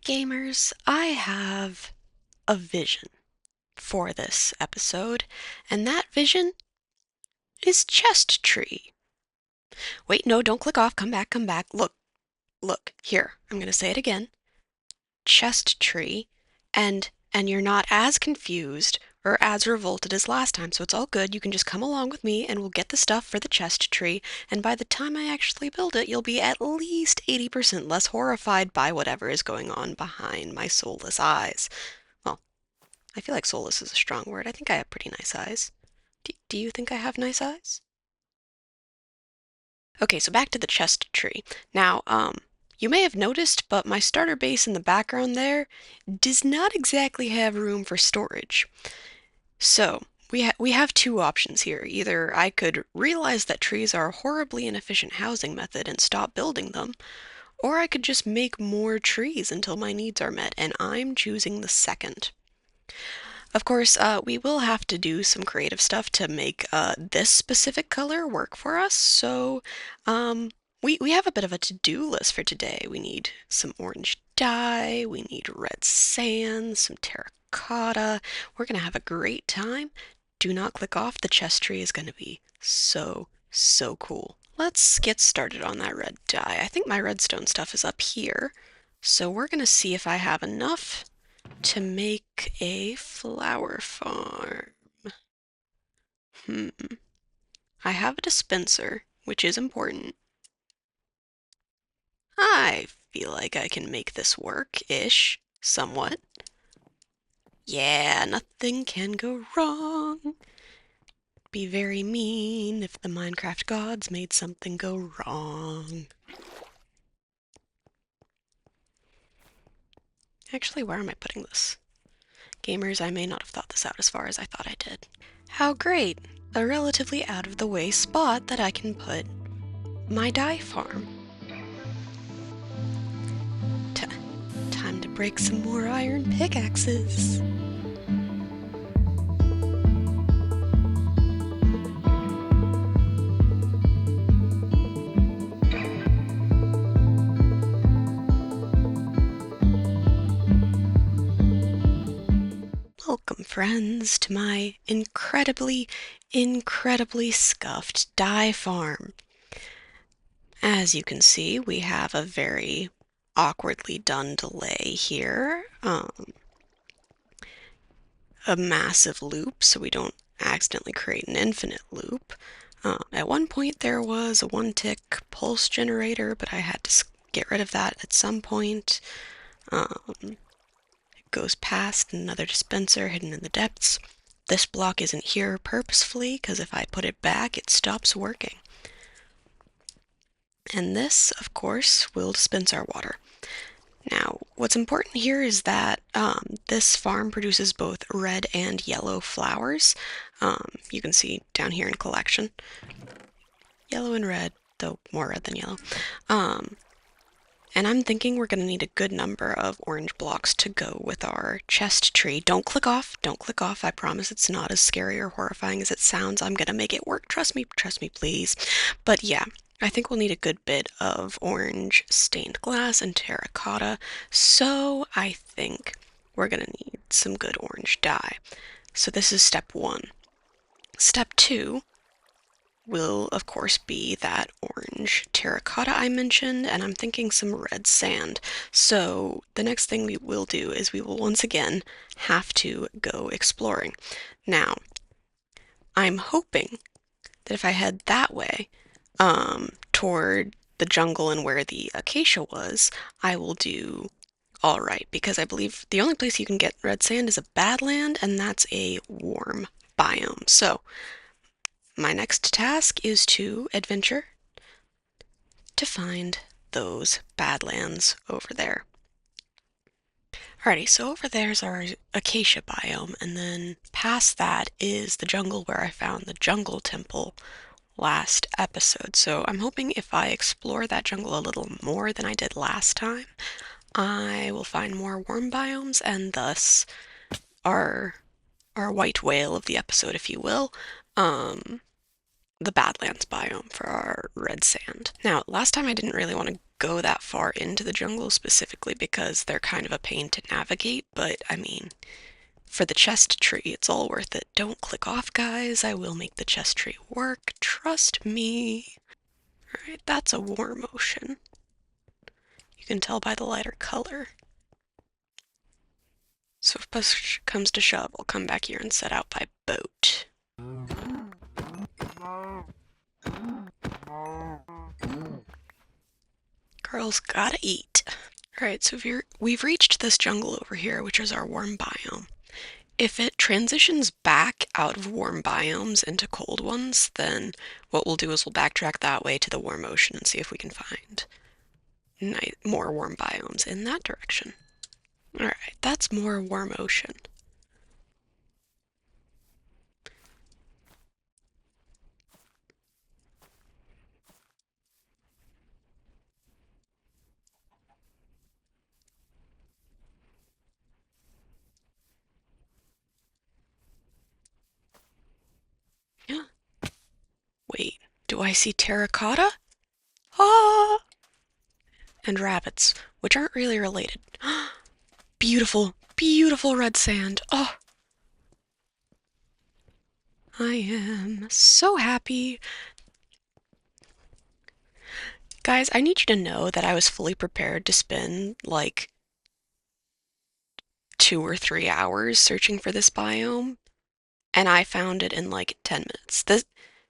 Gamers, I have a vision for this episode, and that vision is chest tree. Wait, no, don't click off. Come back, come back. Look, here. I'm going to say it again. Chest tree, and you're not as confused or as revolted as last time, so it's all good. You can just come along with me and we'll get the stuff for the chest tree, and by the time I actually build it, you'll be at least 80% less horrified by whatever is going on behind my soulless eyes. Well, I feel like soulless is a strong word. I think I have pretty nice eyes. Do you think I have nice eyes? Okay, so back to the chest tree. Now, you may have noticed, but my starter base in the background there does not exactly have room for storage. So, we have two options here. Either I could realize that trees are a horribly inefficient housing method and stop building them, or I could just make more trees until my needs are met, and I'm choosing the second. Of course, we will have to do some creative stuff to make this specific color work for us, so we have a bit of a to-do list for today. We need some orange dye, we need red sand, some terracotta. We're going to have a great time. Do not click off. The chest tree is going to be so cool. Let's get started on that red dye. I think my redstone stuff is up here, so we're going to see if I have enough to make a flower farm. I have a dispenser, which is important. I feel like I can make this work-ish, somewhat. Yeah, nothing can go wrong. Be very mean if the Minecraft gods made something go wrong. Actually, where am I putting this? Gamers, I may not have thought this out as far as I thought I did. How great! A relatively out-of-the-way spot that I can put my dye farm. Time to break some more iron pickaxes. Welcome, friends, to my incredibly scuffed dye farm. As you can see, we have a very awkwardly done delay here. A massive loop so we don't accidentally create an infinite loop. At one point there was a one-tick pulse generator, but I had to get rid of that at some point. It goes past another dispenser hidden in the depths. This block isn't here purposefully, because if I put it back, it stops working. And this, of course, will dispense our water. Now, what's important here is that this farm produces both red and yellow flowers. You can see down here in collection. Yellow and red, though more red than yellow. And I'm thinking we're going to need a good number of orange blocks to go with our chest tree. Don't click off. Don't click off. I promise it's not as scary or horrifying as it sounds. I'm going to make it work. Trust me, please. But yeah, I think we'll need a good bit of orange stained glass and terracotta. So I think we're going to need some good orange dye. So this is step one. Step two will, of course, be that orange terracotta I mentioned, and I'm thinking some red sand. So the next thing we will do is we will once again have to go exploring. Now, I'm hoping that if I head that way, toward the jungle and where the acacia was, I will do all right, because I believe the only place you can get red sand is a badland, and that's a warm biome. So my next task is to adventure to find those badlands over there. Alrighty, so over there's our acacia biome, and then past that is the jungle where I found the jungle temple last episode. So I'm hoping if I explore that jungle a little more than I did last time, I will find more warm biomes, and thus our white whale of the episode, if you will, the Badlands biome for our red sand. Now, last time I didn't really want to go that far into the jungle specifically because they're kind of a pain to navigate, but I mean, for the chest tree, it's all worth it. Don't click off, guys. I will make the chest tree work. Trust me. Alright, that's a warm ocean. You can tell by the lighter color. So if push comes to shove, I'll come back here and set out by boat. Girls gotta eat. Alright, so we've reached this jungle over here, which is our warm biome. If it transitions back out of warm biomes into cold ones, then what we'll do is we'll backtrack that way to the warm ocean and see if we can find more warm biomes in that direction. Alright, that's more warm ocean. Yeah. Wait, do I see terracotta? Ah! And rabbits, which aren't really related. Beautiful, beautiful red sand. Oh, I am so happy. Guys, I need you to know that I was fully prepared to spend like 2 or 3 hours searching for this biome, and I found it in like 10 minutes.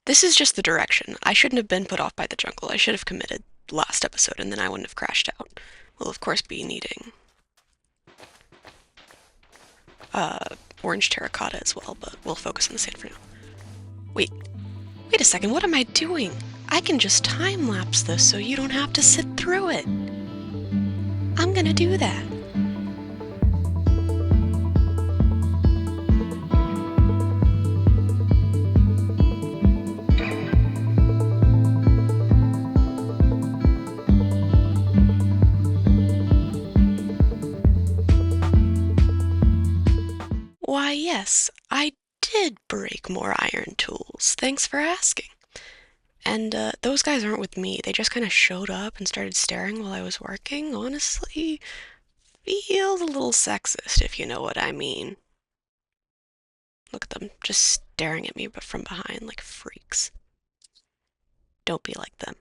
This is just the direction. I shouldn't have been put off by the jungle. I should have committed last episode, and then I wouldn't have crashed out. We'll of course be needing orange terracotta as well, but we'll focus on the sand for now. Wait, wait a second, what am I doing? I can just time-lapse this so you don't have to sit through it. I'm gonna do that. Why, yes, I did break more iron tools. Thanks for asking. And those guys aren't with me. They just kind of showed up and started staring while I was working. Honestly, feels a little sexist, if you know what I mean. Look at them, just staring at me but from behind like freaks. Don't be like them.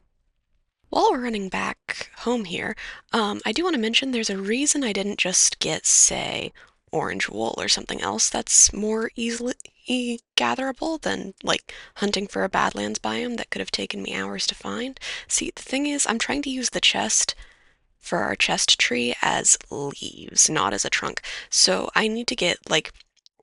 While we're running back home here, I do want to mention there's a reason I didn't just get, say, orange wool or something else that's more easily gatherable than, like, hunting for a Badlands biome that could have taken me hours to find. See, the thing is, I'm trying to use the chest for our chest tree as leaves, not as a trunk. So I need to get, like,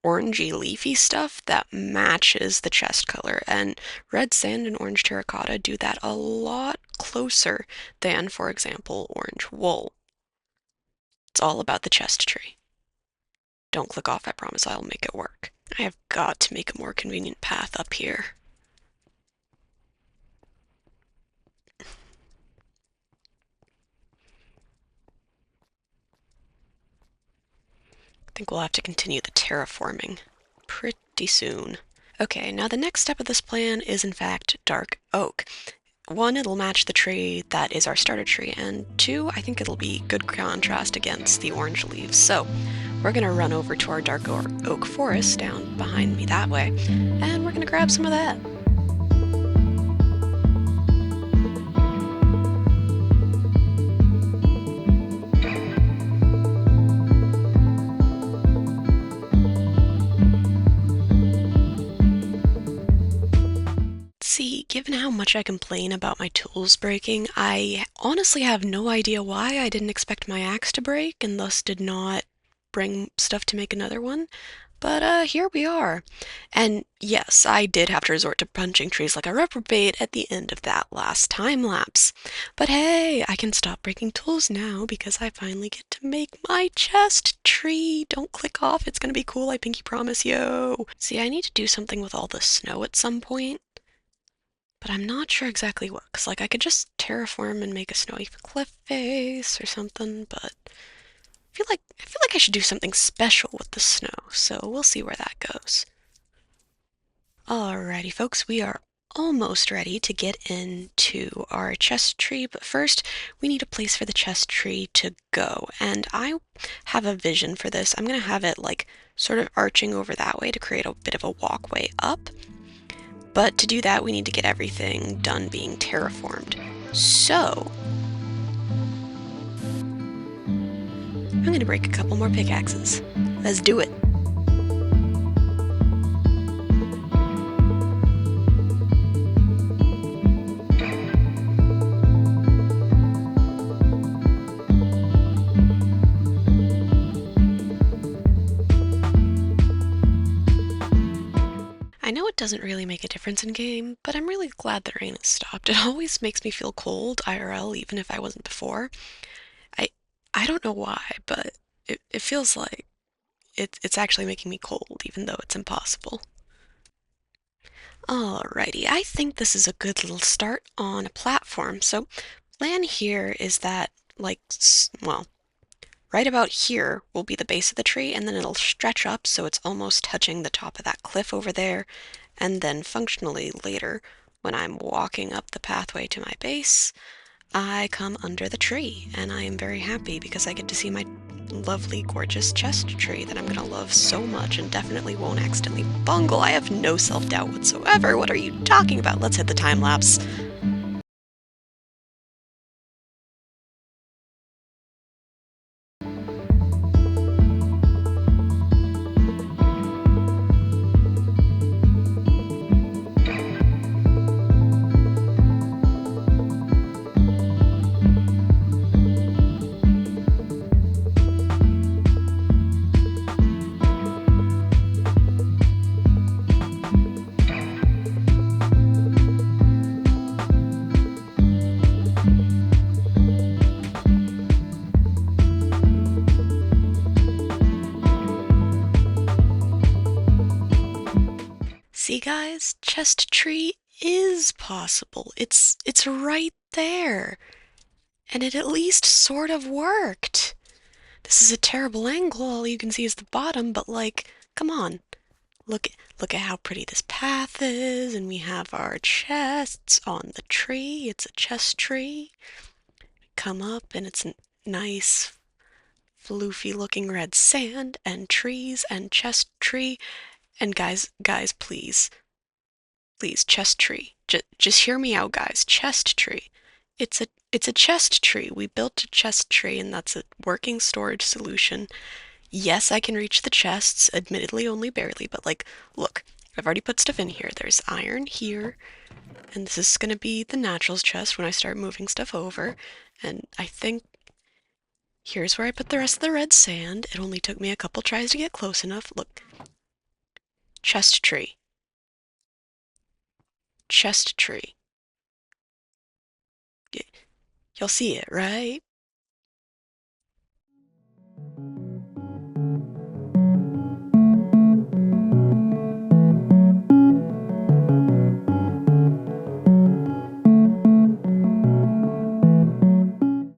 orangey leafy stuff that matches the chest color, and red sand and orange terracotta do that a lot closer than, for example, orange wool. It's all about the chest tree. Don't click off, I promise I'll make it work. I have got to make a more convenient path up here. I think we'll have to continue the terraforming pretty soon. Okay, now the next step of this plan is in fact dark oak. One, it'll match the tree that is our starter tree, and two, I think it'll be good contrast against the orange leaves. So we're gonna run over to our dark oak forest down behind me that way, and we're gonna grab some of that. See, given how much I complain about my tools breaking, I honestly have no idea why I didn't expect my axe to break and thus did not bring stuff to make another one. But here we are. And yes, I did have to resort to punching trees like a reprobate at the end of that last time lapse. But hey, I can stop breaking tools now because I finally get to make my chest tree. Don't click off, it's gonna be cool, I pinky promise, yo. See, I need to do something with all the snow at some point. But I'm not sure exactly what, because like I could just terraform and make a snowy cliff face or something, but I feel like I should do something special with the snow, so we'll see where that goes. Alrighty folks, we are almost ready to get into our chest tree, but first we need a place for the chest tree to go. And I have a vision for this. I'm going to have it like sort of arching over that way to create a bit of a walkway up. But to do that, we need to get everything done being terraformed. So I'm going to break a couple more pickaxes. Let's do it. I know it doesn't really make a difference in game, but I'm really glad the rain has stopped. It always makes me feel cold IRL, even if I wasn't before. I I don't know why, but it feels like it's actually making me cold, even though it's impossible. Alrighty, I think this is a good little start on a platform. So, plan here is that, like, well, right about here will be the base of the tree, and then it'll stretch up so it's almost touching the top of that cliff over there. And then functionally later, when I'm walking up the pathway to my base, I come under the tree, and I am very happy because I get to see my lovely, gorgeous chest tree that I'm gonna love so much and definitely won't accidentally bungle. I have no self-doubt whatsoever. What are you talking about? Let's hit the time lapse. See, guys, chest tree is possible. It's right there. And it at least sort of worked. This is a terrible angle. All you can see is the bottom, but like, come on. Look look at how pretty this path is, and we have our chests on the tree. It's a chest tree. Come up and it's nice floofy looking red sand and trees and chest tree. And guys, please, chest tree. Just hear me out, guys. Chest tree. It's a chest tree. We built a chest tree, and that's a working storage solution. Yes, I can reach the chests, admittedly only barely, but like, look, I've already put stuff in here. There's iron here, and this is gonna be the naturals chest when I start moving stuff over. And I think here's where I put the rest of the red sand. It only took me a couple tries to get close enough. Look, chest tree, chest tree. You'll see it, right?